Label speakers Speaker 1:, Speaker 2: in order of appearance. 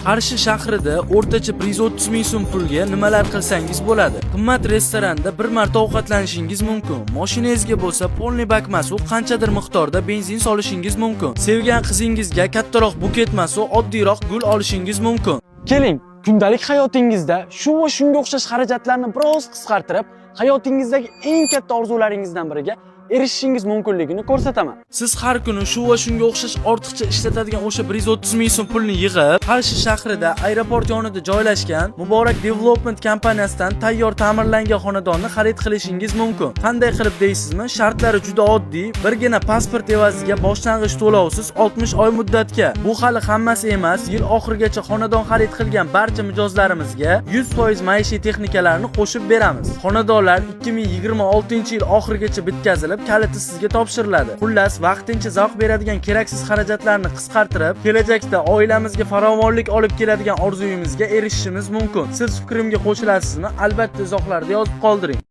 Speaker 1: Qarshi shahrida o'rtacha 130 ming so'm pulga nimalar qilsangiz bo'ladi? Qimmat restoranda bir marta ovqatlanishingiz mumkin. Mashinangizga bo'lsa polni bakmasu qanchadir miqdorda benzin solishingiz mumkin. Sevgan qizingizga kattaroq buketmasu oddiyroq gul olishingiz mumkin.
Speaker 2: Keling, kundalik hayotingizda shu va shunga o'xshash xarajatlarni biroz qisqartirib, hayotingizdagi eng katta orzularingizdan biriga erishishingiz mumkinligini ko'rsataman.
Speaker 1: Siz har kuni shu va shunga o'xshash ortiqcha ishlatadigan o'sha 130 ming so'm pulni yig'ib, Qarshi shahrida aeroport yonida joylashgan Muborak Development kompaniyasidan tayyor ta'mirlangan xonadonni xarid qilishingiz mumkin. Qanday qilib deysizmi? Shartlari juda oddiy. Birgina pasport evaziga boshlang'ich to'lovsiz 60 oy muddatga. Bu hali hammasi emas. Yil oxirigacha xonadon xarid qilgan barcha mijozlarimizga 100% maishiy texnikalarni qo'shib beramiz. Xonadonlar 2026-yil oxirigacha bitkazilib, kaliti sizga topshiriladi. Xullas, vaqtincha zavq beradigan keraksiz xarajatlarni qisqartirib, kelajakda oilamizga farovonlik olib keladigan orzuyimizga erishishimiz mumkin. Siz fikrimga qo'shilasizmi? Albatta izohlarda yozib qoldiring.